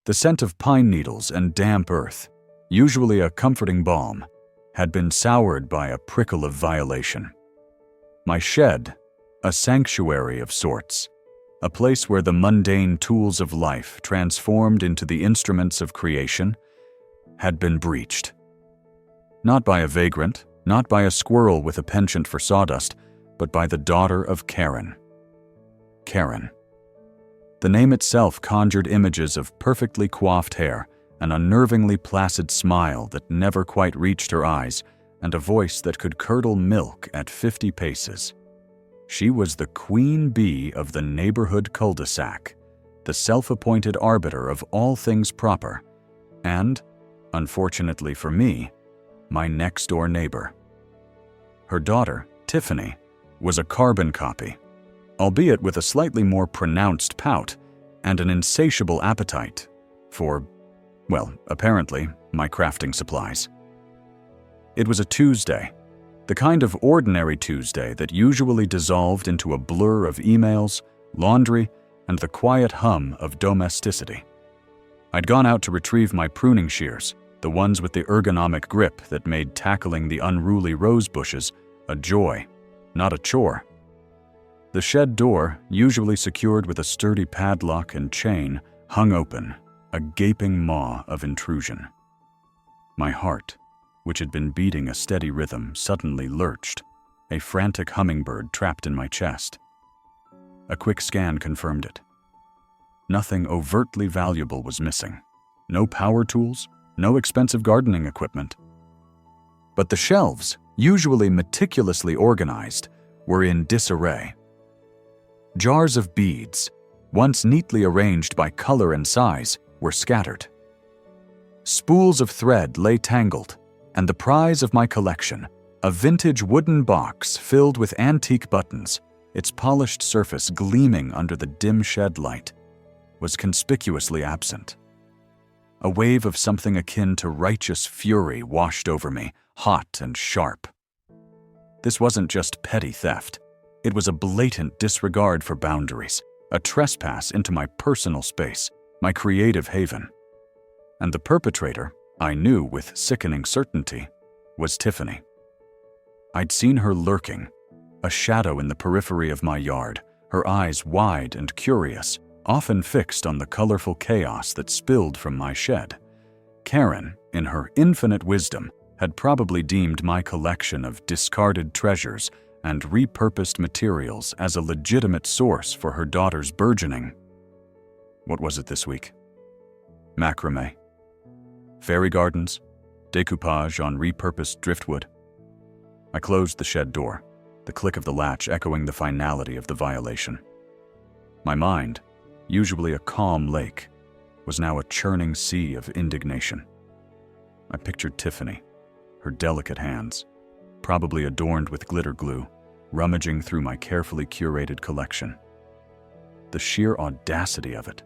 The scent of pine needles and damp earth, usually a comforting balm, had been soured by a prickle of violation. My shed, a sanctuary of sorts, a place where the mundane tools of life transformed into the instruments of creation, had been breached. Not by a vagrant, not by a squirrel with a penchant for sawdust, but by the daughter of Karen. Karen. The name itself conjured images of perfectly coiffed hair, an unnervingly placid smile that never quite reached her eyes, and a voice that could curdle milk at 50 paces. She was the queen bee of the neighborhood cul-de-sac, the self-appointed arbiter of all things proper, and, unfortunately for me, my next-door neighbor. Her daughter, Tiffany, was a carbon copy, albeit with a slightly more pronounced pout and an insatiable appetite for, well, apparently, my crafting supplies. It was a Tuesday, the kind of ordinary Tuesday that usually dissolved into a blur of emails, laundry, and the quiet hum of domesticity. I'd gone out to retrieve my pruning shears, the ones with the ergonomic grip that made tackling the unruly rose bushes a joy, not a chore. The shed door, usually secured with a sturdy padlock and chain, hung open, a gaping maw of intrusion. My heart, which had been beating a steady rhythm, suddenly lurched, a frantic hummingbird trapped in my chest. A quick scan confirmed it. Nothing overtly valuable was missing. No power tools, no expensive gardening equipment. But the shelves, usually meticulously organized, were in disarray. Jars of beads, once neatly arranged by color and size, were scattered. Spools of thread lay tangled, and the prize of my collection, a vintage wooden box filled with antique buttons, its polished surface gleaming under the dim shed light, was conspicuously absent. A wave of something akin to righteous fury washed over me, hot and sharp. This wasn't just petty theft. It was a blatant disregard for boundaries, a trespass into my personal space, my creative haven. And the perpetrator, I knew with sickening certainty, was Tiffany. I'd seen her lurking, a shadow in the periphery of my yard, her eyes wide and curious, often fixed on the colorful chaos that spilled from my shed. Karen, in her infinite wisdom, had probably deemed my collection of discarded treasures and repurposed materials as a legitimate source for her daughter's burgeoning. What was it this week? Macrame. Fairy gardens, decoupage on repurposed driftwood. I closed the shed door, the click of the latch echoing the finality of the violation. My mind, usually a calm lake, was now a churning sea of indignation. I pictured Tiffany, her delicate hands, probably adorned with glitter glue, rummaging through my carefully curated collection. The sheer audacity of it.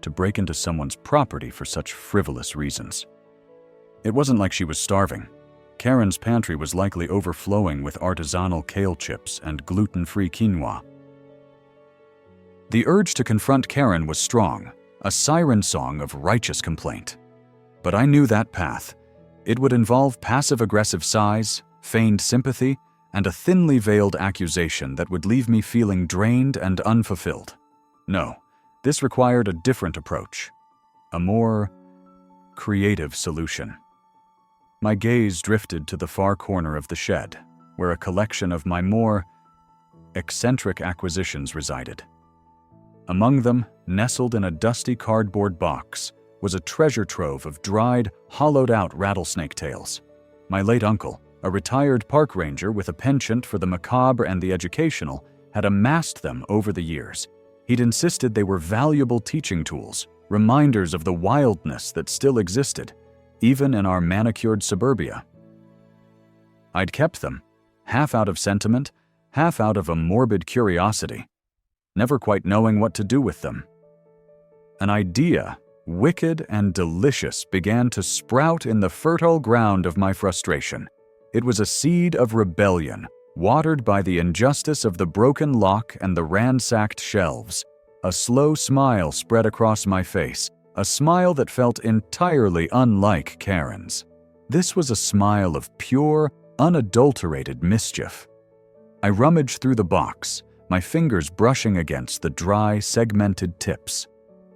To break into someone's property for such frivolous reasons. It wasn't like she was starving. Karen's pantry was likely overflowing with artisanal kale chips and gluten-free quinoa. The urge to confront Karen was strong, a siren song of righteous complaint. But I knew that path. It would involve passive-aggressive sighs, feigned sympathy, and a thinly veiled accusation that would leave me feeling drained and unfulfilled. No, this required a different approach, a more creative solution. My gaze drifted to the far corner of the shed, where a collection of my more eccentric acquisitions resided. Among them, nestled in a dusty cardboard box, was a treasure trove of dried, hollowed-out rattlesnake tails. My late uncle, a retired park ranger with a penchant for the macabre and the educational, had amassed them over the years. He'd insisted they were valuable teaching tools, reminders of the wildness that still existed, even in our manicured suburbia. I'd kept them, half out of sentiment, half out of a morbid curiosity, never quite knowing what to do with them. An idea, wicked and delicious, began to sprout in the fertile ground of my frustration. It was a seed of rebellion, watered by the injustice of the broken lock and the ransacked shelves. A slow smile spread across my face, a smile that felt entirely unlike Karen's. This was a smile of pure, unadulterated mischief. I rummaged through the box, my fingers brushing against the dry, segmented tips.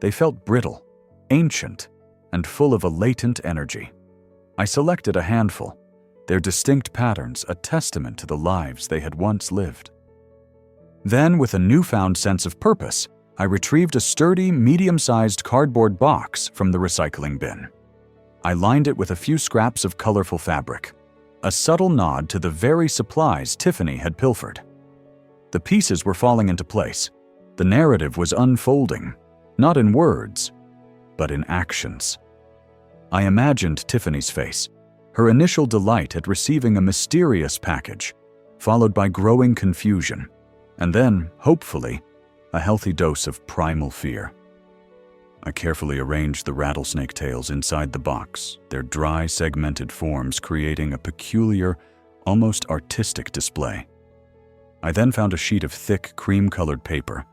They felt brittle, ancient, and full of a latent energy. I selected a handful, their distinct patterns a testament to the lives they had once lived. Then, with a newfound sense of purpose, I retrieved a sturdy, medium-sized cardboard box from the recycling bin. I lined it with a few scraps of colorful fabric, a subtle nod to the very supplies Tiffany had pilfered. The pieces were falling into place. The narrative was unfolding, not in words, but in actions. I imagined Tiffany's face, her initial delight at receiving a mysterious package, followed by growing confusion, and then, hopefully, a healthy dose of primal fear. I carefully arranged the rattlesnake tails inside the box, their dry, segmented forms creating a peculiar, almost artistic display. I then found a sheet of thick, cream-colored paper,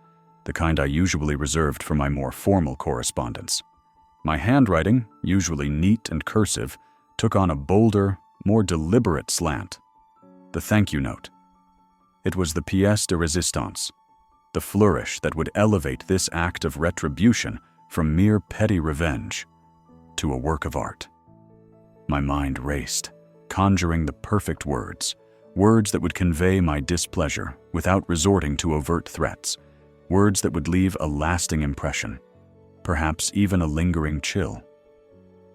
the kind I usually reserved for my more formal correspondence. My handwriting, usually neat and cursive, took on a bolder, more deliberate slant. The thank you note. It was the pièce de résistance, the flourish that would elevate this act of retribution from mere petty revenge to a work of art. My mind raced, conjuring the perfect words that would convey my displeasure without resorting to overt threats, words that would leave a lasting impression, perhaps even a lingering chill.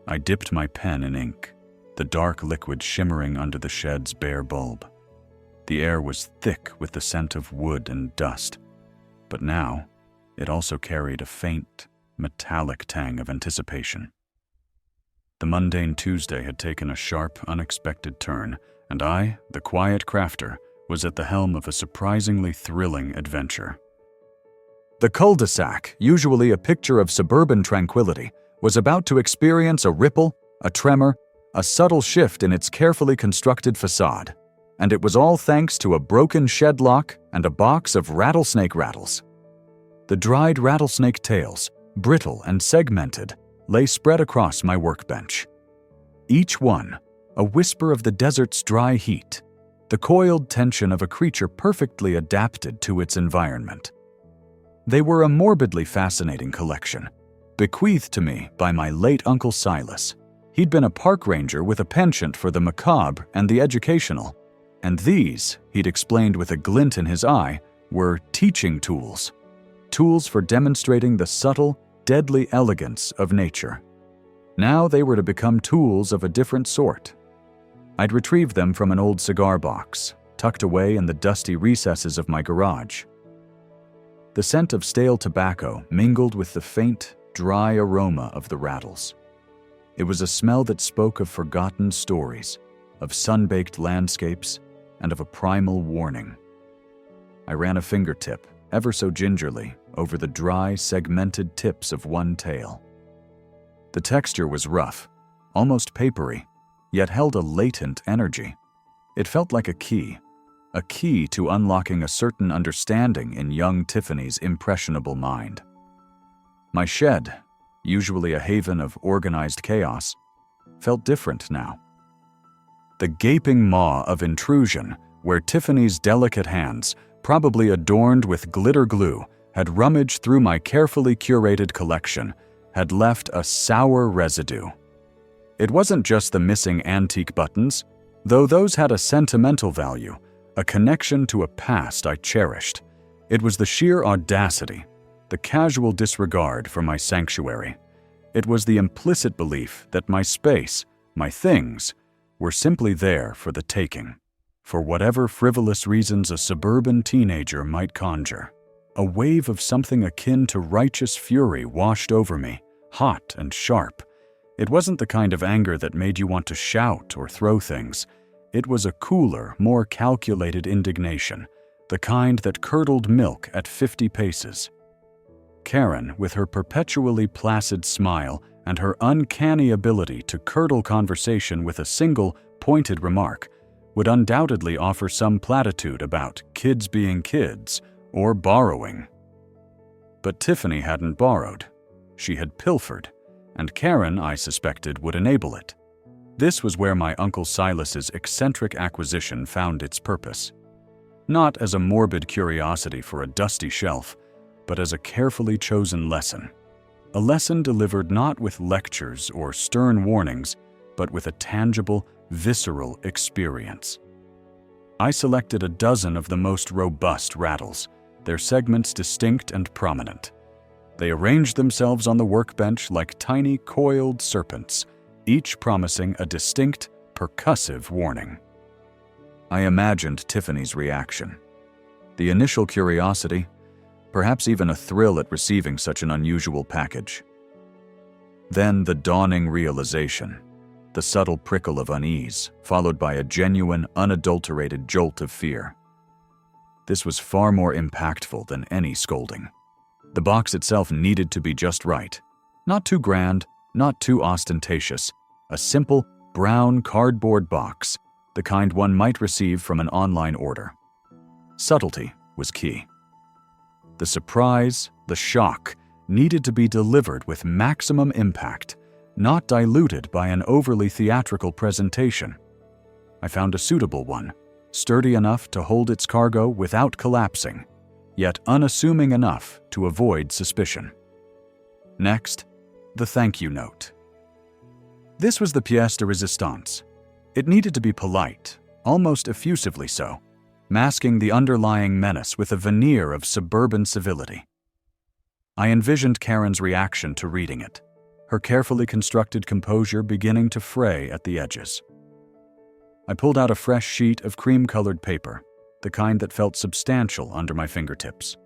I dipped my pen in ink, the dark liquid shimmering under the shed's bare bulb. The air was thick with the scent of wood and dust, but now it also carried a faint, metallic tang of anticipation. The mundane Tuesday had taken a sharp, unexpected turn, and I, the quiet crafter, was at the helm of a surprisingly thrilling adventure. The cul-de-sac, usually a picture of suburban tranquility, was about to experience a ripple, a tremor, a subtle shift in its carefully constructed facade, and it was all thanks to a broken shed lock and a box of rattlesnake rattles. The dried rattlesnake tails, brittle and segmented, lay spread across my workbench. Each one, a whisper of the desert's dry heat, the coiled tension of a creature perfectly adapted to its environment. They were a morbidly fascinating collection, bequeathed to me by my late Uncle Silas. He'd been a park ranger with a penchant for the macabre and the educational, and these, he'd explained with a glint in his eye, were teaching tools. Tools for demonstrating the subtle, deadly elegance of nature. Now they were to become tools of a different sort. I'd retrieved them from an old cigar box, tucked away in the dusty recesses of my garage. The scent of stale tobacco mingled with the faint, dry aroma of the rattles. It was a smell that spoke of forgotten stories, of sun-baked landscapes, and of a primal warning. I ran a fingertip, ever so gingerly, over the dry, segmented tips of one tail. The texture was rough, almost papery, yet held a latent energy. It felt like a key to unlocking a certain understanding in young Tiffany's impressionable mind. My shed, usually a haven of organized chaos, felt different now. The gaping maw of intrusion, where Tiffany's delicate hands, probably adorned with glitter glue, had rummaged through my carefully curated collection, had left a sour residue. It wasn't just the missing antique buttons, though those had a sentimental value, a connection to a past I cherished. It was the sheer audacity, the casual disregard for my sanctuary. It was the implicit belief that my space, my things, were simply there for the taking, for whatever frivolous reasons a suburban teenager might conjure. A wave of something akin to righteous fury washed over me, hot and sharp. It wasn't the kind of anger that made you want to shout or throw things. It was a cooler, more calculated indignation, the kind that curdled milk at 50 paces. Karen, with her perpetually placid smile and her uncanny ability to curdle conversation with a single, pointed remark, would undoubtedly offer some platitude about kids being kids or borrowing. But Tiffany hadn't borrowed. She had pilfered, and Karen, I suspected, would enable it. This was where my Uncle Silas's eccentric acquisition found its purpose. Not as a morbid curiosity for a dusty shelf, but as a carefully chosen lesson. A lesson delivered not with lectures or stern warnings, but with a tangible, visceral experience. I selected a dozen of the most robust rattles, their segments distinct and prominent. They arranged themselves on the workbench like tiny coiled serpents, each promising a distinct, percussive warning. I imagined Tiffany's reaction. The initial curiosity, perhaps even a thrill at receiving such an unusual package. Then the dawning realization, the subtle prickle of unease, followed by a genuine, unadulterated jolt of fear. This was far more impactful than any scolding. The box itself needed to be just right. Not too grand, not too ostentatious. A simple, brown cardboard box, the kind one might receive from an online order. Subtlety was key. The surprise, the shock, needed to be delivered with maximum impact, not diluted by an overly theatrical presentation. I found a suitable one, sturdy enough to hold its cargo without collapsing, yet unassuming enough to avoid suspicion. Next, the thank you note. This was the pièce de résistance. It needed to be polite, almost effusively so, masking the underlying menace with a veneer of suburban civility. I envisioned Karen's reaction to reading it, her carefully constructed composure beginning to fray at the edges. I pulled out a fresh sheet of cream-colored paper, the kind that felt substantial under my fingertips.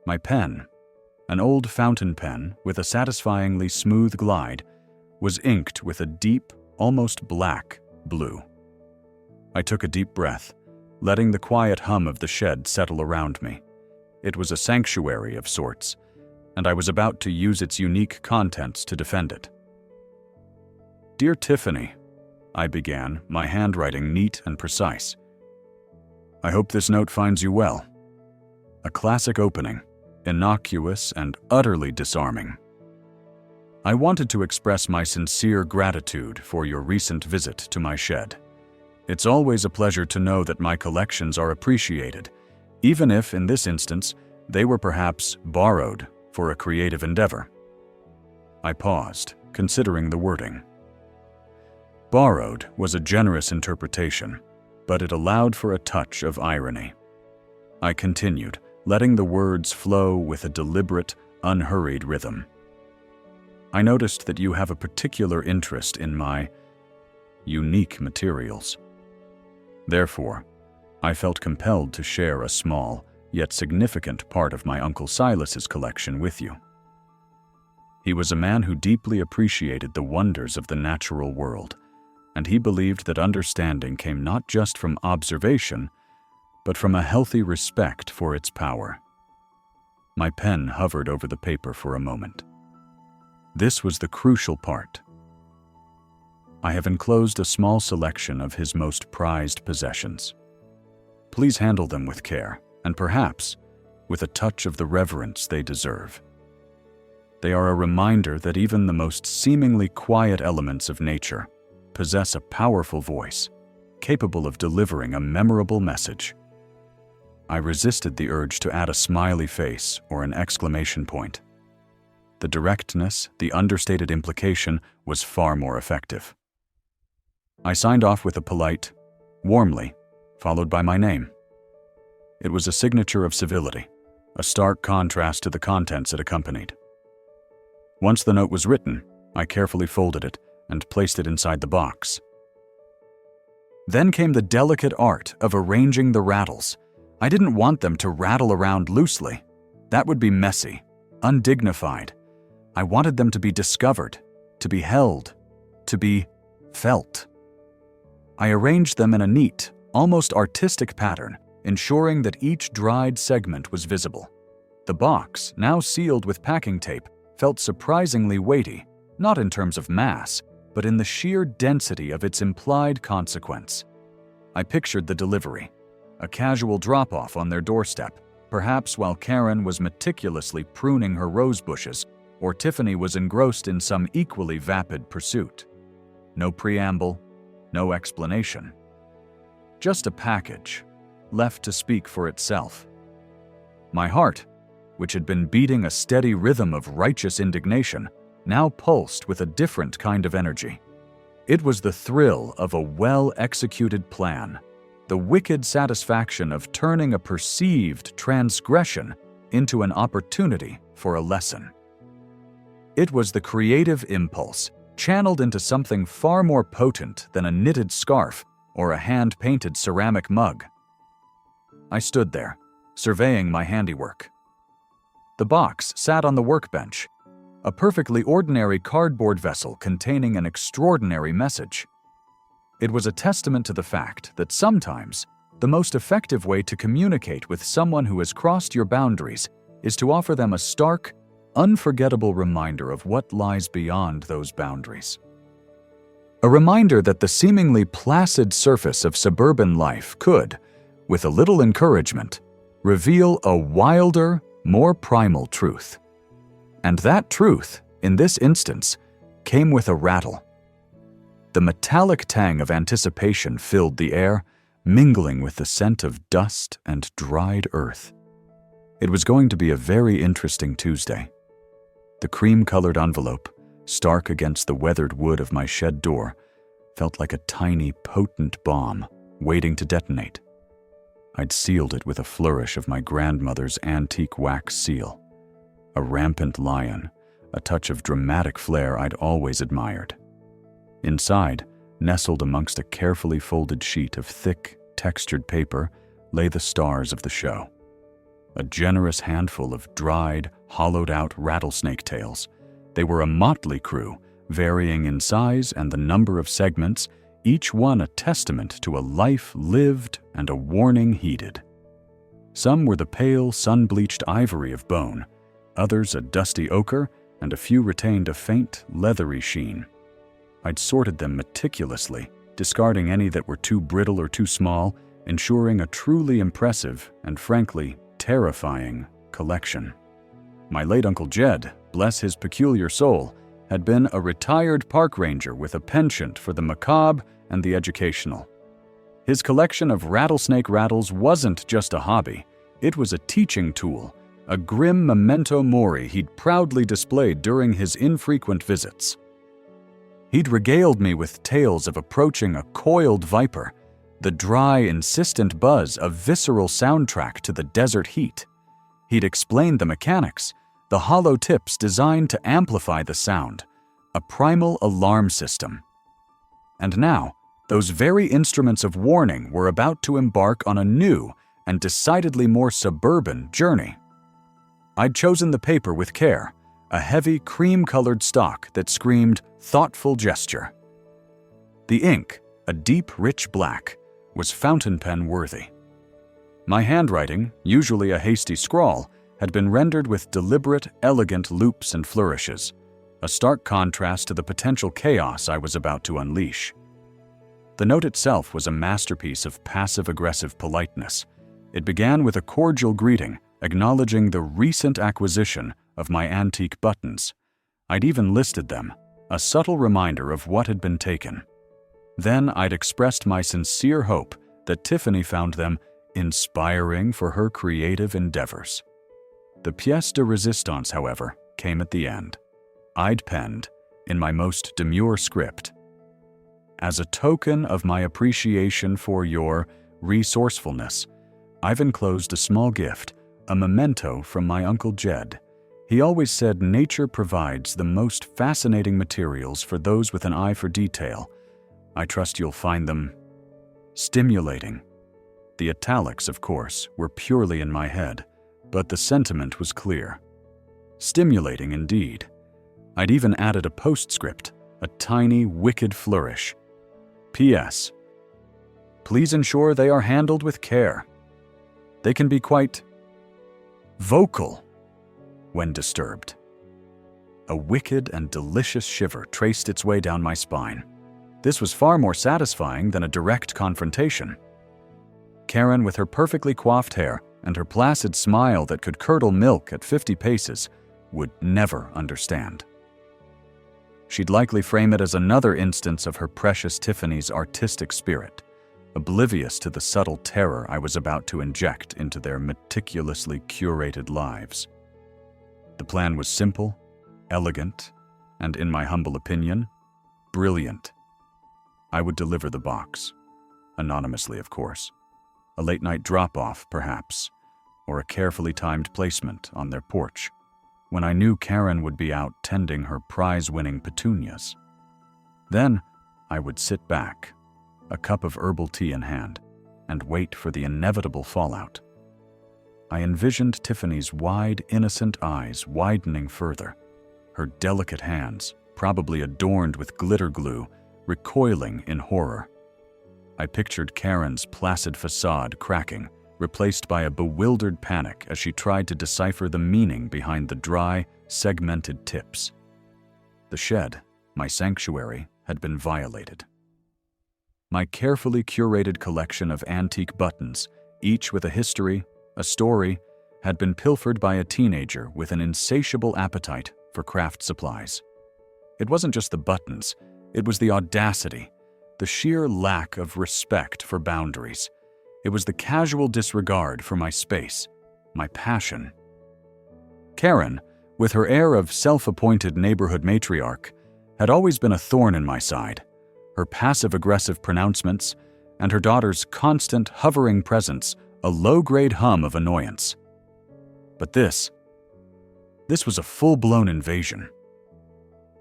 My pen, an old fountain pen with a satisfyingly smooth glide, was inked with a deep, almost black blue. I took a deep breath, letting the quiet hum of the shed settle around me. It was a sanctuary of sorts, and I was about to use its unique contents to defend it. Dear Tiffany, I began, my handwriting neat and precise. I hope this note finds you well. A classic opening, innocuous and utterly disarming. I wanted to express my sincere gratitude for your recent visit to my shed. It's always a pleasure to know that my collections are appreciated, even if, in this instance, they were perhaps borrowed for a creative endeavor. I paused, considering the wording. Borrowed was a generous interpretation, but it allowed for a touch of irony. I continued, letting the words flow with a deliberate, unhurried rhythm. I noticed that you have a particular interest in my unique materials. Therefore, I felt compelled to share a small, yet significant part of my Uncle Silas's collection with you. He was a man who deeply appreciated the wonders of the natural world, and he believed that understanding came not just from observation, but from a healthy respect for its power. My pen hovered over the paper for a moment. This was the crucial part. I have enclosed a small selection of his most prized possessions. Please handle them with care, and perhaps with a touch of the reverence they deserve. They are a reminder that even the most seemingly quiet elements of nature possess a powerful voice, capable of delivering a memorable message. I resisted the urge to add a smiley face or an exclamation point. The directness, the understated implication, was far more effective. I signed off with a polite, warmly, followed by my name. It was a signature of civility, a stark contrast to the contents it accompanied. Once the note was written, I carefully folded it and placed it inside the box. Then came the delicate art of arranging the rattles. I didn't want them to rattle around loosely. That would be messy, undignified. I wanted them to be discovered, to be held, to be felt. I arranged them in a neat, almost artistic pattern, ensuring that each dried segment was visible. The box, now sealed with packing tape, felt surprisingly weighty, not in terms of mass, but in the sheer density of its implied consequence. I pictured the delivery, a casual drop-off on their doorstep, perhaps while Karen was meticulously pruning her rose bushes, or Tiffany was engrossed in some equally vapid pursuit. No preamble, no explanation. Just a package, left to speak for itself. My heart, which had been beating a steady rhythm of righteous indignation, now pulsed with a different kind of energy. It was the thrill of a well-executed plan, the wicked satisfaction of turning a perceived transgression into an opportunity for a lesson. It was the creative impulse, channeled into something far more potent than a knitted scarf or a hand-painted ceramic mug. I stood there, surveying my handiwork. The box sat on the workbench, a perfectly ordinary cardboard vessel containing an extraordinary message. It was a testament to the fact that sometimes the most effective way to communicate with someone who has crossed your boundaries is to offer them a stark, unforgettable reminder of what lies beyond those boundaries. A reminder that the seemingly placid surface of suburban life could, with a little encouragement, reveal a wilder, more primal truth. And that truth, in this instance, came with a rattle. The metallic tang of anticipation filled the air, mingling with the scent of dust and dried earth. It was going to be a very interesting Tuesday. The cream-colored envelope, stark against the weathered wood of my shed door, felt like a tiny, potent bomb waiting to detonate. I'd sealed it with a flourish of my grandmother's antique wax seal. A rampant lion, a touch of dramatic flair I'd always admired. Inside, nestled amongst a carefully folded sheet of thick, textured paper, lay the stars of the show. A generous handful of dried, hollowed-out rattlesnake tails. They were a motley crew, varying in size and the number of segments, each one a testament to a life lived and a warning heeded. Some were the pale, sun-bleached ivory of bone, others a dusty ochre, and a few retained a faint, leathery sheen. I'd sorted them meticulously, discarding any that were too brittle or too small, ensuring a truly impressive and, frankly, terrifying collection. My late Uncle Jed, bless his peculiar soul, had been a retired park ranger with a penchant for the macabre and the educational. His collection of Rattlesnake Rattles wasn't just a hobby, it was a teaching tool, a grim memento mori he'd proudly displayed during his infrequent visits. He'd regaled me with tales of approaching a coiled viper, the dry, insistent buzz a visceral soundtrack to the desert heat. He'd explained the mechanics, the hollow tips designed to amplify the sound, a primal alarm system. And now, those very instruments of warning were about to embark on a new and decidedly more suburban journey. I'd chosen the paper with care, a heavy cream-colored stock that screamed thoughtful gesture. The ink, a deep, rich black, was fountain pen worthy. My handwriting, usually a hasty scrawl, had been rendered with deliberate, elegant loops and flourishes, a stark contrast to the potential chaos I was about to unleash. The note itself was a masterpiece of passive-aggressive politeness. It began with a cordial greeting, acknowledging the recent acquisition of my antique buttons. I'd even listed them, a subtle reminder of what had been taken. Then I'd expressed my sincere hope that Tiffany found them inspiring for her creative endeavors. The pièce de résistance, however, came at the end. I'd penned, in my most demure script, "As a token of my appreciation for your resourcefulness, I've enclosed a small gift, a memento from my Uncle Jed. He always said nature provides the most fascinating materials for those with an eye for detail. I trust you'll find them stimulating." The italics, of course, were purely in my head, but the sentiment was clear. Stimulating indeed. I'd even added a postscript, a tiny, wicked flourish. P.S. Please ensure they are handled with care. They can be quite vocal when disturbed. A wicked and delicious shiver traced its way down my spine. This was far more satisfying than a direct confrontation. Karen, with her perfectly coiffed hair and her placid smile that could curdle milk at 50 paces, would never understand. She'd likely frame it as another instance of her precious Tiffany's artistic spirit, oblivious to the subtle terror I was about to inject into their meticulously curated lives. The plan was simple, elegant, and, in my humble opinion, brilliant. I would deliver the box, anonymously, of course. A late-night drop-off, perhaps, or a carefully timed placement on their porch, when I knew Karen would be out tending her prize-winning petunias. Then I would sit back, a cup of herbal tea in hand, and wait for the inevitable fallout. I envisioned Tiffany's wide, innocent eyes widening further, her delicate hands, probably adorned with glitter glue, recoiling in horror. I pictured Karen's placid facade cracking, replaced by a bewildered panic as she tried to decipher the meaning behind the dry, segmented tips. The shed, my sanctuary, had been violated. My carefully curated collection of antique buttons, each with a history, a story, had been pilfered by a teenager with an insatiable appetite for craft supplies. It wasn't just the buttons, it was the audacity, the sheer lack of respect for boundaries. It was the casual disregard for my space, my passion. Karen, with her air of self-appointed neighborhood matriarch, had always been a thorn in my side. Her passive-aggressive pronouncements and her daughter's constant hovering presence a low-grade hum of annoyance. But this was a full-blown invasion.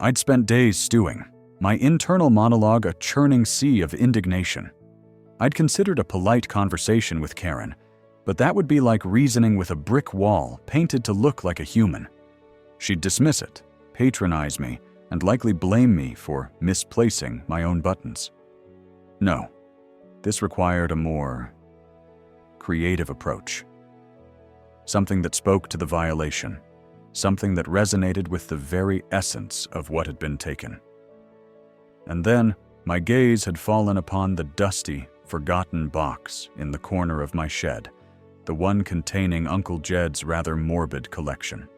I'd spent days stewing, my internal monologue a churning sea of indignation. I'd considered a polite conversation with Karen, but that would be like reasoning with a brick wall painted to look like a human. She'd dismiss it, patronize me, and likely blame me for misplacing my own buttons. No, this required a more creative approach. Something that spoke to the violation, something that resonated with the very essence of what had been taken. And then my gaze had fallen upon the dusty, forgotten box in the corner of my shed, the one containing Uncle Jed's rather morbid collection.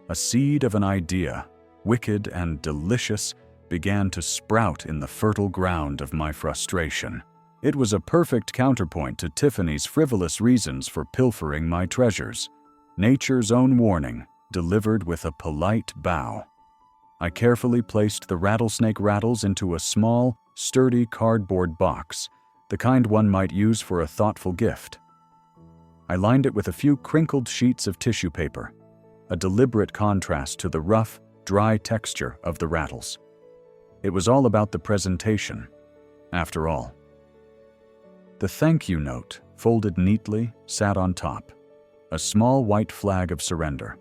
A seed of an idea, wicked and delicious, began to sprout in the fertile ground of my frustration. It was a perfect counterpoint to Tiffany's frivolous reasons for pilfering my treasures. Nature's own warning, delivered with a polite bow. I carefully placed the Rattlesnake Rattles into a small, sturdy cardboard box, the kind one might use for a thoughtful gift. I lined it with a few crinkled sheets of tissue paper, a deliberate contrast to the rough, dry texture of the rattles. It was all about the presentation, after all. The thank you note, folded neatly, sat on top, a small white flag of surrender,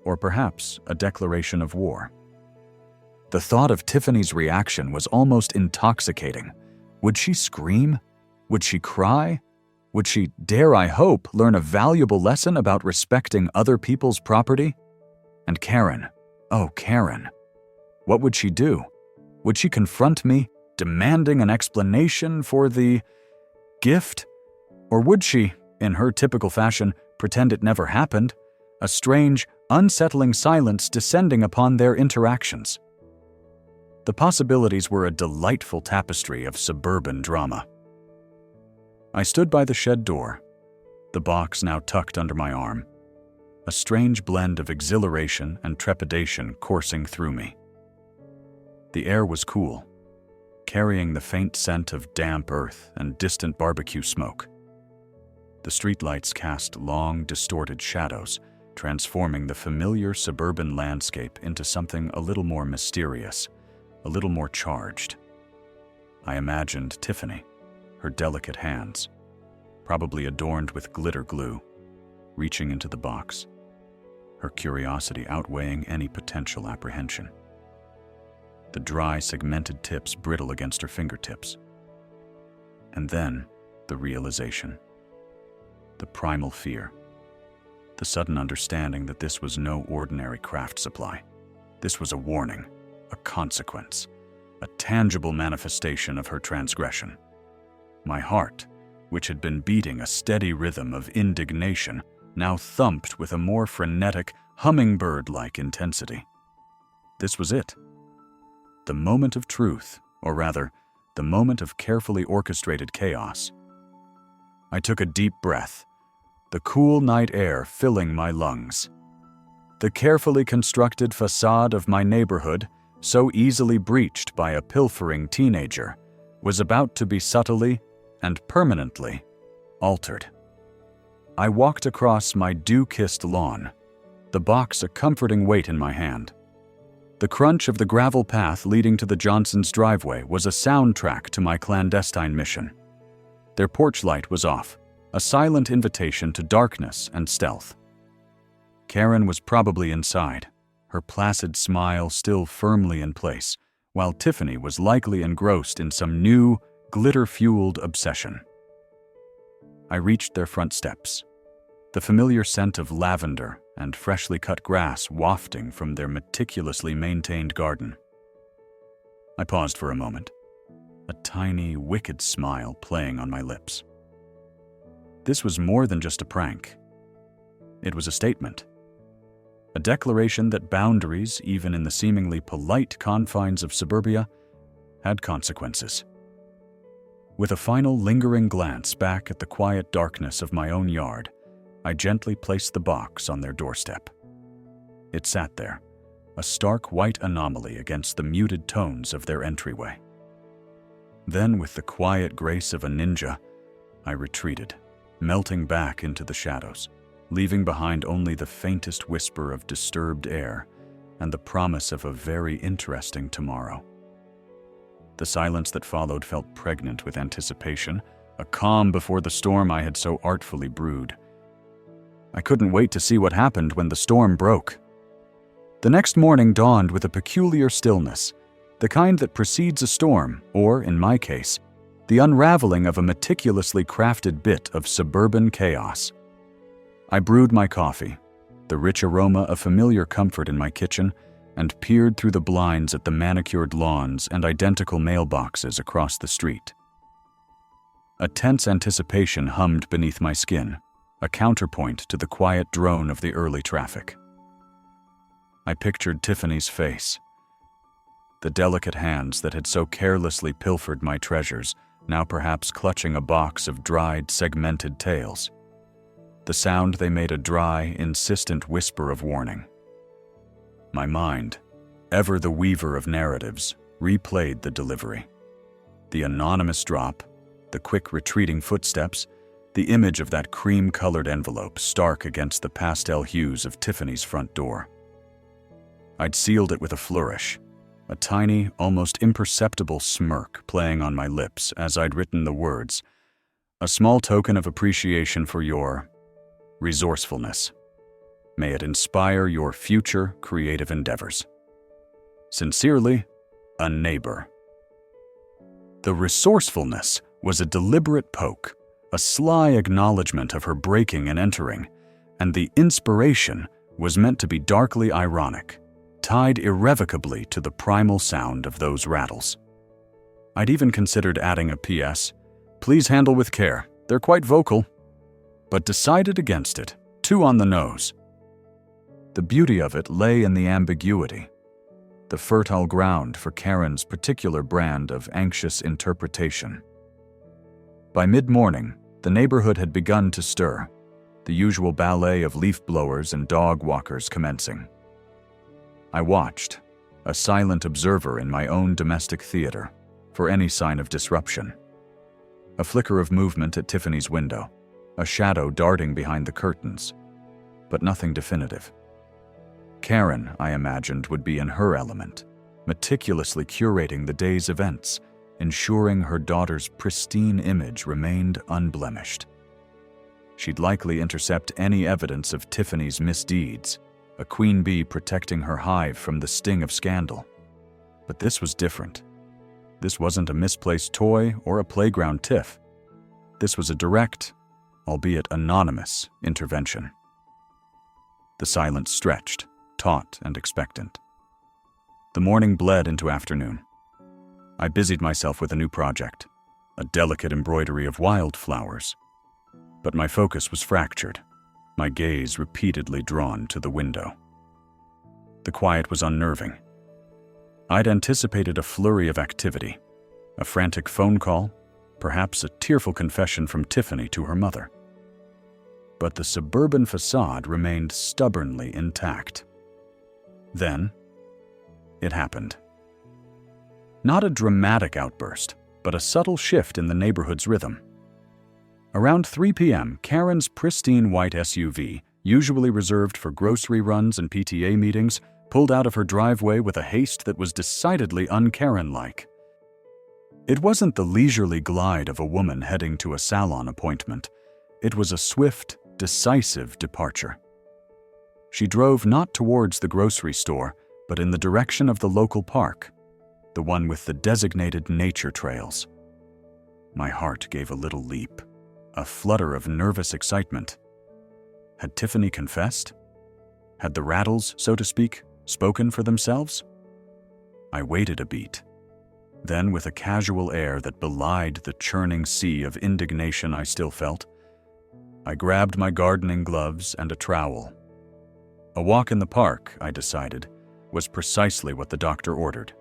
or perhaps a declaration of war. The thought of Tiffany's reaction was almost intoxicating. Would she scream? Would she cry? Would she, dare I hope, learn a valuable lesson about respecting other people's property? And Karen, oh Karen, what would she do? Would she confront me, demanding an explanation for the gift? Or would she, in her typical fashion, pretend it never happened, a strange, unsettling silence descending upon their interactions? The possibilities were a delightful tapestry of suburban drama. I stood by the shed door, the box now tucked under my arm, a strange blend of exhilaration and trepidation coursing through me. The air was cool, carrying the faint scent of damp earth and distant barbecue smoke. The streetlights cast long, distorted shadows, transforming the familiar suburban landscape into something a little more mysterious, a little more charged. I imagined Tiffany, her delicate hands, probably adorned with glitter glue, reaching into the box, her curiosity outweighing any potential apprehension. The dry, segmented tips brittle against her fingertips. And then, the realization. The primal fear. The sudden understanding that this was no ordinary craft supply. This was a warning, a consequence, a tangible manifestation of her transgression. My heart, which had been beating a steady rhythm of indignation, now thumped with a more frenetic, hummingbird-like intensity. This was it. The moment of truth, or rather, the moment of carefully orchestrated chaos. I took a deep breath, the cool night air filling my lungs. The carefully constructed facade of my neighborhood, so easily breached by a pilfering teenager, was about to be subtly and permanently altered. I walked across my dew-kissed lawn, the box a comforting weight in my hand. The crunch of the gravel path leading to the Johnsons' driveway was a soundtrack to my clandestine mission. Their porch light was off, a silent invitation to darkness and stealth. Karen was probably inside, her placid smile still firmly in place, while Tiffany was likely engrossed in some new, glitter-fueled obsession. I reached their front steps, the familiar scent of lavender and freshly cut grass wafting from their meticulously maintained garden. I paused for a moment, a tiny, wicked smile playing on my lips. This was more than just a prank. It was a statement. A declaration that boundaries, even in the seemingly polite confines of suburbia, had consequences. With a final lingering glance back at the quiet darkness of my own yard, I gently placed the box on their doorstep. It sat there, a stark white anomaly against the muted tones of their entryway. Then, with the quiet grace of a ninja, I retreated, melting back into the shadows, leaving behind only the faintest whisper of disturbed air and the promise of a very interesting tomorrow. The silence that followed felt pregnant with anticipation, a calm before the storm I had so artfully brewed. I couldn't wait to see what happened when the storm broke. The next morning dawned with a peculiar stillness, the kind that precedes a storm, or, in my case, the unraveling of a meticulously crafted bit of suburban chaos. I brewed my coffee, the rich aroma of familiar comfort in my kitchen, and peered through the blinds at the manicured lawns and identical mailboxes across the street. A tense anticipation hummed beneath my skin, a counterpoint to the quiet drone of the early traffic. I pictured Tiffany's face. The delicate hands that had so carelessly pilfered my treasures, now perhaps clutching a box of dried, segmented tails. The sound they made a dry, insistent whisper of warning. My mind, ever the weaver of narratives, replayed the delivery. The anonymous drop, the quick retreating footsteps, the image of that cream-colored envelope stark against the pastel hues of Tiffany's front door. I'd sealed it with a flourish, a tiny, almost imperceptible smirk playing on my lips as I'd written the words, "A small token of appreciation for your resourcefulness. May it inspire your future creative endeavors. Sincerely, a neighbor." The resourcefulness was a deliberate poke, a sly acknowledgement of her breaking and entering, and the inspiration was meant to be darkly ironic, tied irrevocably to the primal sound of those rattles. I'd even considered adding a PS, "Please handle with care, they're quite vocal," but decided against it, too on the nose. The beauty of it lay in the ambiguity, the fertile ground for Karen's particular brand of anxious interpretation. By mid-morning, the neighborhood had begun to stir, the usual ballet of leaf blowers and dog walkers commencing. I watched, a silent observer in my own domestic theater, for any sign of disruption. A flicker of movement at Tiffany's window, a shadow darting behind the curtains, but nothing definitive. Karen, I imagined, would be in her element, meticulously curating the day's events, ensuring her daughter's pristine image remained unblemished. She'd likely intercept any evidence of Tiffany's misdeeds, a queen bee protecting her hive from the sting of scandal. But this was different. This wasn't a misplaced toy or a playground tiff. This was a direct, albeit anonymous, intervention. The silence stretched, taut and expectant. The morning bled into afternoon. I busied myself with a new project, a delicate embroidery of wildflowers. But my focus was fractured, my gaze repeatedly drawn to the window. The quiet was unnerving. I'd anticipated a flurry of activity, a frantic phone call, perhaps a tearful confession from Tiffany to her mother. But the suburban facade remained stubbornly intact. Then, it happened. Not a dramatic outburst, but a subtle shift in the neighborhood's rhythm. Around 3 p.m., Karen's pristine white SUV, usually reserved for grocery runs and PTA meetings, pulled out of her driveway with a haste that was decidedly un-Karen-like. It wasn't the leisurely glide of a woman heading to a salon appointment. It was a swift, decisive departure. She drove not towards the grocery store, but in the direction of the local park, the one with the designated nature trails. My heart gave a little leap, a flutter of nervous excitement. Had Tiffany confessed? Had the Rattles, so to speak, spoken for themselves? I waited a beat. Then, with a casual air that belied the churning sea of indignation I still felt, I grabbed my gardening gloves and a trowel. A walk in the park, I decided, was precisely what the doctor ordered.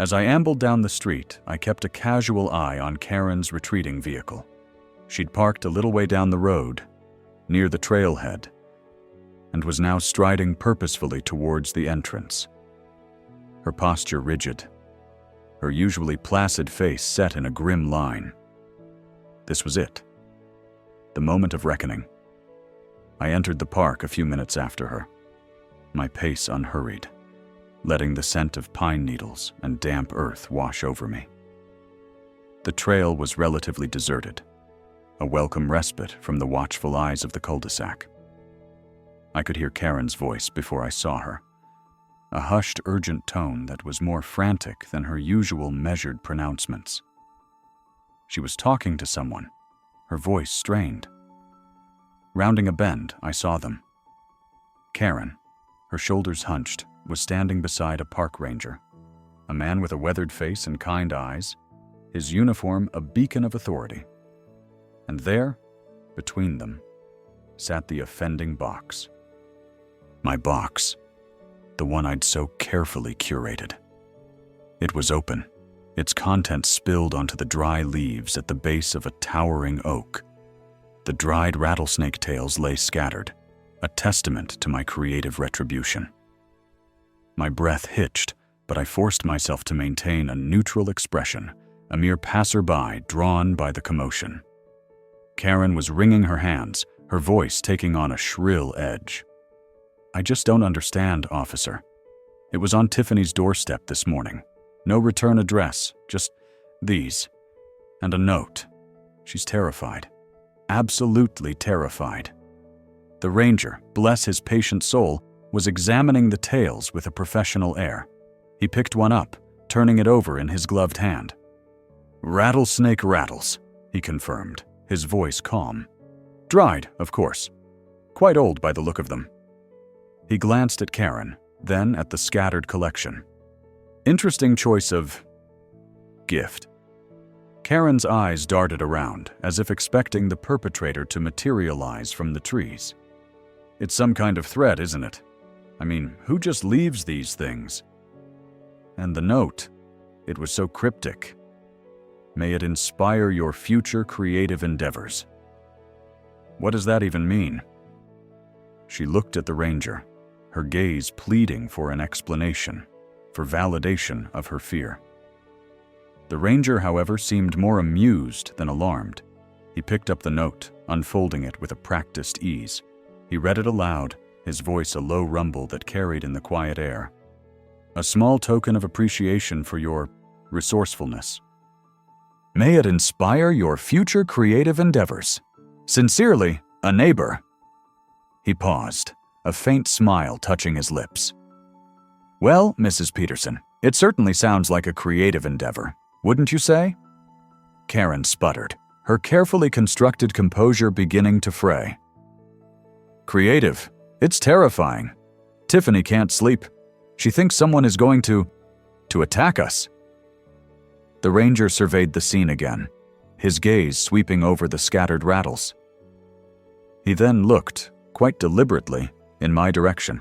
As I ambled down the street, I kept a casual eye on Karen's retreating vehicle. She'd parked a little way down the road, near the trailhead, and was now striding purposefully towards the entrance. Her posture rigid, her usually placid face set in a grim line. This was it. The moment of reckoning. I entered the park a few minutes after her, my pace unhurried, letting the scent of pine needles and damp earth wash over me. The trail was relatively deserted, a welcome respite from the watchful eyes of the cul-de-sac. I could hear Karen's voice before I saw her, a hushed, urgent tone that was more frantic than her usual measured pronouncements. She was talking to someone, her voice strained. Rounding a bend, I saw them. Karen, her shoulders hunched, was standing beside a park ranger, a man with a weathered face and kind eyes, his uniform a beacon of authority. And there, between them, sat the offending box. My box, the one I'd so carefully curated. It was open, its contents spilled onto the dry leaves at the base of a towering oak. The dried rattlesnake tails lay scattered, a testament to my creative retribution. My breath hitched, but I forced myself to maintain a neutral expression, a mere passerby drawn by the commotion. Karen was wringing her hands, her voice taking on a shrill edge. "I just don't understand, officer. It was on Tiffany's doorstep this morning. No return address, just these. And a note. She's terrified. Absolutely terrified." The ranger, bless his patient soul, was examining the tails with a professional air. He picked one up, turning it over in his gloved hand. "Rattlesnake Rattles," he confirmed, his voice calm. "Dried, of course. Quite old by the look of them." He glanced at Karen, then at the scattered collection. Interesting choice of gift. Karen's eyes darted around, as if expecting the perpetrator to materialize from the trees. It's some kind of threat, isn't it? I mean, who just leaves these things? And the note, it was so cryptic. "May it inspire your future creative endeavors." What does that even mean? She looked at the ranger, her gaze pleading for an explanation, for validation of her fear. The ranger, however, seemed more amused than alarmed. He picked up the note, unfolding it with a practiced ease. He read it aloud, his voice a low rumble that carried in the quiet air. "A small token of appreciation for your resourcefulness. May it inspire your future creative endeavors. Sincerely, a neighbor." He paused, a faint smile touching his lips. "Well, Mrs. Peterson, it certainly sounds like a creative endeavor, wouldn't you say?" Karen sputtered, her carefully constructed composure beginning to fray. "Creative? It's terrifying. Tiffany can't sleep. She thinks someone is going to attack us." The ranger surveyed the scene again, his gaze sweeping over the scattered rattles. He then looked, quite deliberately, in my direction.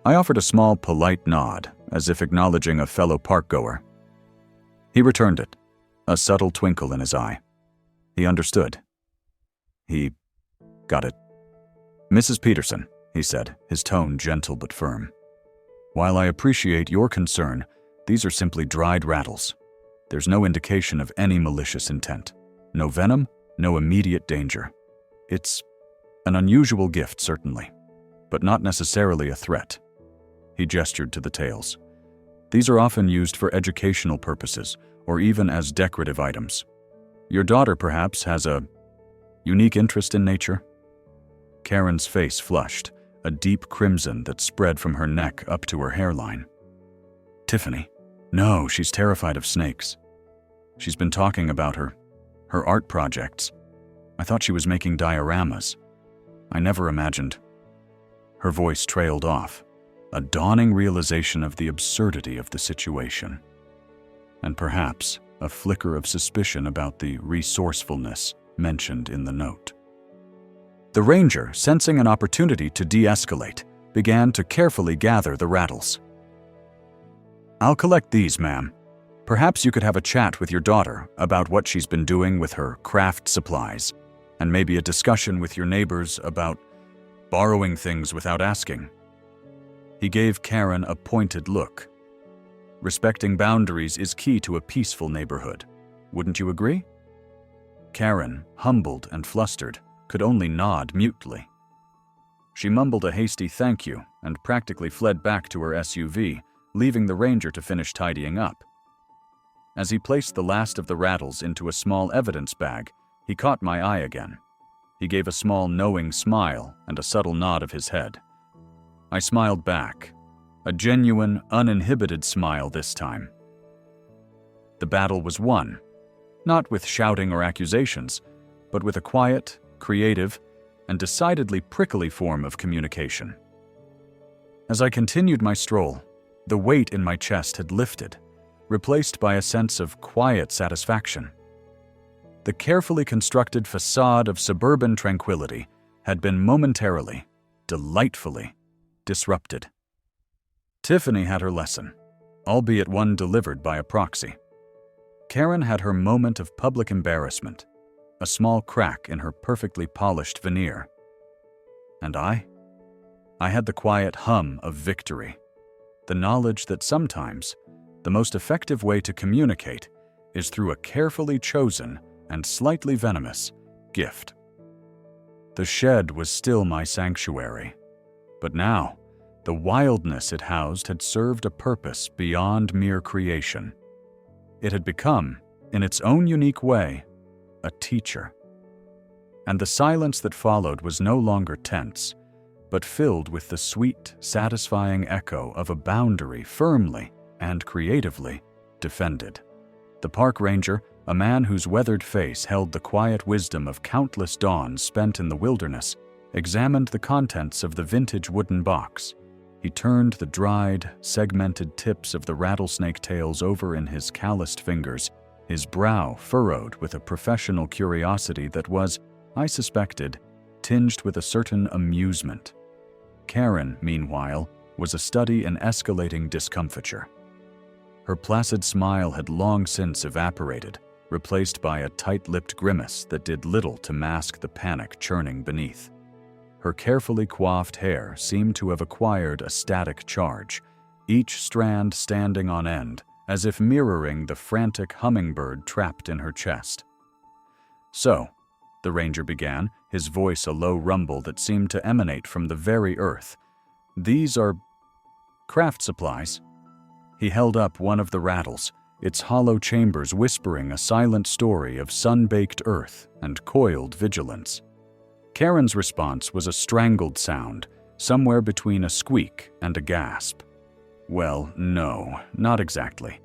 I offered a small, polite nod, as if acknowledging a fellow park-goer. He returned it, a subtle twinkle in his eye. He understood. He got it. "Mrs. Peterson," he said, his tone gentle but firm. "While I appreciate your concern, these are simply dried rattles. There's no indication of any malicious intent. No venom, no immediate danger. It's an unusual gift, certainly, but not necessarily a threat." He gestured to the tails. "These are often used for educational purposes, or even as decorative items. Your daughter, perhaps, has a unique interest in nature?" Karen's face flushed, a deep crimson that spread from her neck up to her hairline. "Tiffany? No, she's terrified of snakes. She's been talking about her art projects. I thought she was making dioramas. I never imagined." Her voice trailed off, a dawning realization of the absurdity of the situation. And perhaps a flicker of suspicion about the resourcefulness mentioned in the note. The ranger, sensing an opportunity to de-escalate, began to carefully gather the rattles. "I'll collect these, ma'am. Perhaps you could have a chat with your daughter about what she's been doing with her craft supplies, and maybe a discussion with your neighbors about borrowing things without asking." He gave Karen a pointed look. Respecting boundaries is key to a peaceful neighborhood. Wouldn't you agree? Karen, humbled and flustered, could only nod mutely. She mumbled a hasty thank you and practically fled back to her SUV, leaving the ranger to finish tidying up. As he placed the last of the rattles into a small evidence bag, he caught my eye again. He gave a small knowing smile and a subtle nod of his head. I smiled back, a genuine, uninhibited smile this time. The battle was won, not with shouting or accusations, but with a quiet, creative, and decidedly prickly form of communication. As I continued my stroll, the weight in my chest had lifted, replaced by a sense of quiet satisfaction. The carefully constructed facade of suburban tranquility had been momentarily, delightfully, disrupted. Tiffany had her lesson, albeit one delivered by a proxy. Karen had her moment of public embarrassment, a small crack in her perfectly polished veneer. And I had the quiet hum of victory, the knowledge that sometimes the most effective way to communicate is through a carefully chosen and slightly venomous gift. The shed was still my sanctuary, but now the wildness it housed had served a purpose beyond mere creation. It had become, in its own unique way, a teacher. And the silence that followed was no longer tense, but filled with the sweet, satisfying echo of a boundary firmly and creatively defended. The park ranger, a man whose weathered face held the quiet wisdom of countless dawns spent in the wilderness, examined the contents of the vintage wooden box. He turned the dried, segmented tips of the rattlesnake tails over in his calloused fingers, his brow furrowed with a professional curiosity that was, I suspected, tinged with a certain amusement. Karen, meanwhile, was a study in escalating discomfiture. Her placid smile had long since evaporated, replaced by a tight-lipped grimace that did little to mask the panic churning beneath. Her carefully coiffed hair seemed to have acquired a static charge, each strand standing on end, as if mirroring the frantic hummingbird trapped in her chest. "So," the ranger began, his voice a low rumble that seemed to emanate from the very earth, "these are craft supplies." He held up one of the rattles, its hollow chambers whispering a silent story of sun-baked earth and coiled vigilance. Karen's response was a strangled sound, somewhere between a squeak and a gasp. "Well, no, not exactly.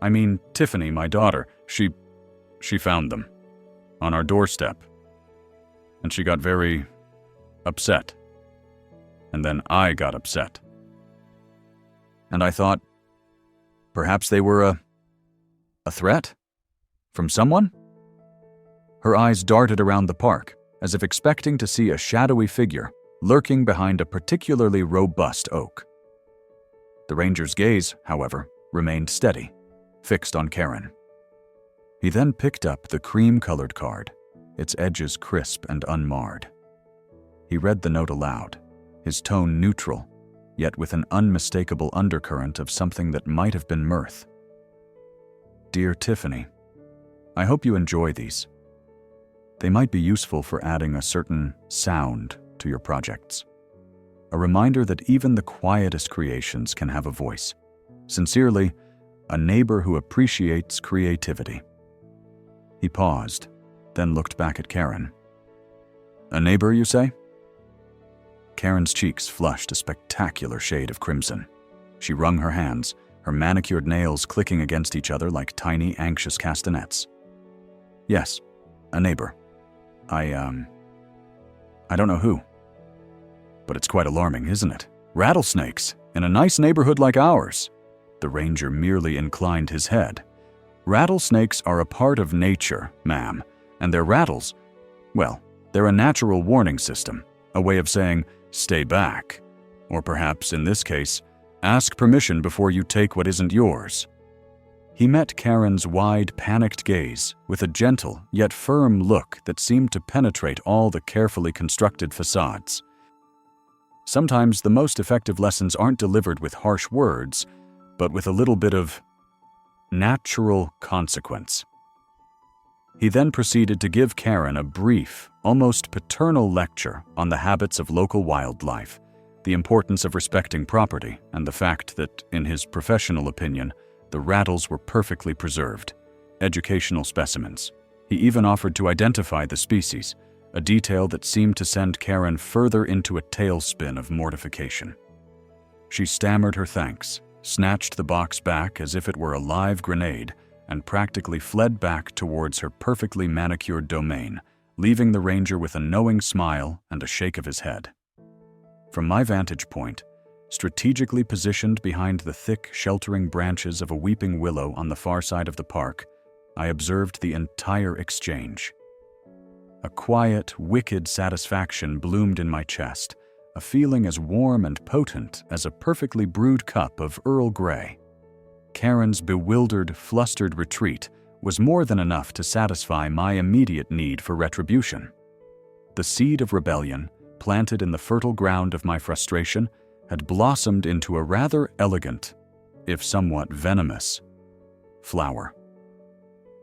I mean, Tiffany, my daughter, she found them on our doorstep. And she got very upset. And then I got upset. And I thought, perhaps they were a threat? From someone?" Her eyes darted around the park, as if expecting to see a shadowy figure lurking behind a particularly robust oak. The ranger's gaze, however, remained steady, fixed on Karen. He then picked up the cream-colored card, its edges crisp and unmarred. He read the note aloud, his tone neutral, yet with an unmistakable undercurrent of something that might have been mirth. Dear Tiffany, I hope you enjoy these. They might be useful for adding a certain sound to your projects. A reminder that even the quietest creations can have a voice. Sincerely, a neighbor who appreciates creativity. He paused, then looked back at Karen. A neighbor, you say? Karen's cheeks flushed a spectacular shade of crimson. She wrung her hands, her manicured nails clicking against each other like tiny, anxious castanets. Yes, a neighbor. I don't know who. But it's quite alarming, isn't it? Rattlesnakes, in a nice neighborhood like ours. The ranger merely inclined his head. Rattlesnakes are a part of nature, ma'am, and their rattles, well, they're a natural warning system, a way of saying, stay back. Or perhaps, in this case, ask permission before you take what isn't yours. He met Karen's wide, panicked gaze with a gentle yet firm look that seemed to penetrate all the carefully constructed facades. Sometimes the most effective lessons aren't delivered with harsh words, but with a little bit of natural consequence. He then proceeded to give Karen a brief, almost paternal lecture on the habits of local wildlife, the importance of respecting property, and the fact that, in his professional opinion, the rattles were perfectly preserved, educational specimens. He even offered to identify the species, a detail that seemed to send Karen further into a tailspin of mortification. She stammered her thanks, snatched the box back as if it were a live grenade, and practically fled back towards her perfectly manicured domain, leaving the ranger with a knowing smile and a shake of his head. From my vantage point, strategically positioned behind the thick, sheltering branches of a weeping willow on the far side of the park, I observed the entire exchange. A quiet, wicked satisfaction bloomed in my chest, a feeling as warm and potent as a perfectly brewed cup of Earl Grey. Karen's bewildered, flustered retreat was more than enough to satisfy my immediate need for retribution. The seed of rebellion, planted in the fertile ground of my frustration, had blossomed into a rather elegant, if somewhat venomous, flower.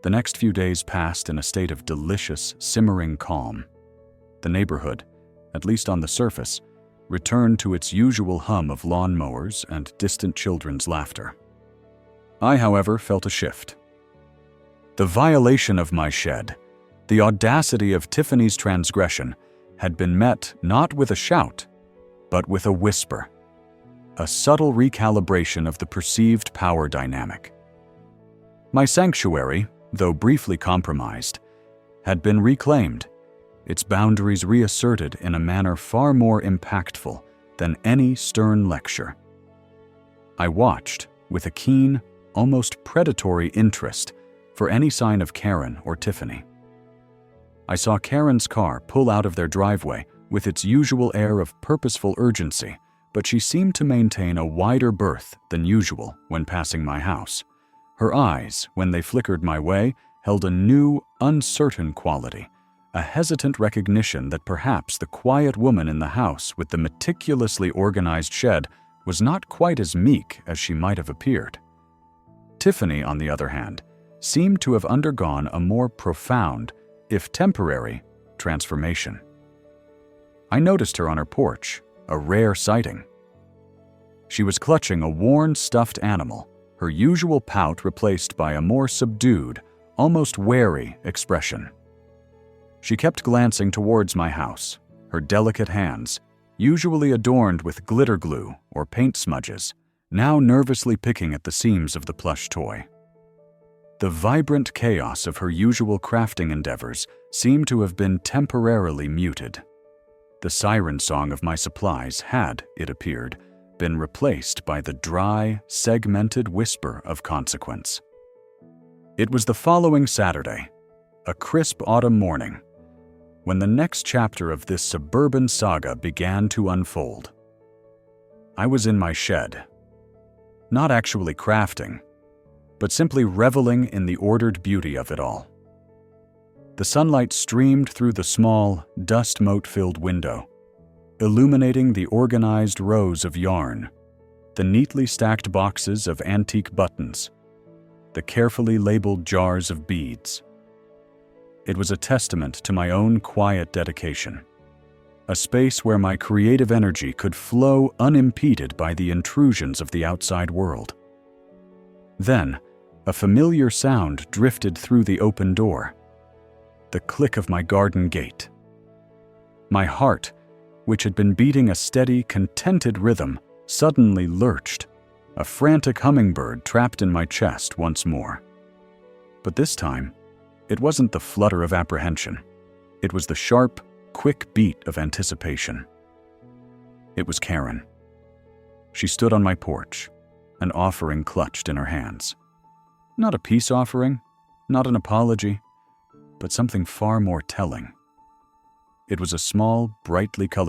The next few days passed in a state of delicious, simmering calm. The neighborhood, at least on the surface, returned to its usual hum of lawnmowers and distant children's laughter. I, however, felt a shift. The violation of my shed, the audacity of Tiffany's transgression, had been met not with a shout, but with a whisper, a subtle recalibration of the perceived power dynamic. My sanctuary, though briefly compromised, had been reclaimed, its boundaries reasserted in a manner far more impactful than any stern lecture. I watched, with a keen, almost predatory interest, for any sign of Karen or Tiffany. I saw Karen's car pull out of their driveway with its usual air of purposeful urgency, but she seemed to maintain a wider berth than usual when passing my house. Her eyes, when they flickered my way, held a new, uncertain quality, a hesitant recognition that perhaps the quiet woman in the house with the meticulously organized shed was not quite as meek as she might have appeared. Tiffany, on the other hand, seemed to have undergone a more profound, if temporary, transformation. I noticed her on her porch, a rare sighting. She was clutching a worn stuffed animal, her usual pout replaced by a more subdued, almost wary expression. She kept glancing towards my house, her delicate hands, usually adorned with glitter glue or paint smudges, now nervously picking at the seams of the plush toy. The vibrant chaos of her usual crafting endeavors seemed to have been temporarily muted. The siren song of my supplies had, it appeared, been replaced by the dry, segmented whisper of consequence. It was the following Saturday, a crisp autumn morning, when the next chapter of this suburban saga began to unfold. I was in my shed, not actually crafting, but simply reveling in the ordered beauty of it all. The sunlight streamed through the small, dust-mote-filled window, illuminating the organized rows of yarn, the neatly stacked boxes of antique buttons, the carefully labeled jars of beads. It was a testament to my own quiet dedication, a space where my creative energy could flow unimpeded by the intrusions of the outside world. Then, a familiar sound drifted through the open door, the click of my garden gate. My heart, which had been beating a steady, contented rhythm, suddenly lurched, a frantic hummingbird trapped in my chest once more. But this time, it wasn't the flutter of apprehension. It was the sharp, quick beat of anticipation. It was Karen. She stood on my porch, an offering clutched in her hands. Not a peace offering, not an apology, but something far more telling. It was a small, brightly colored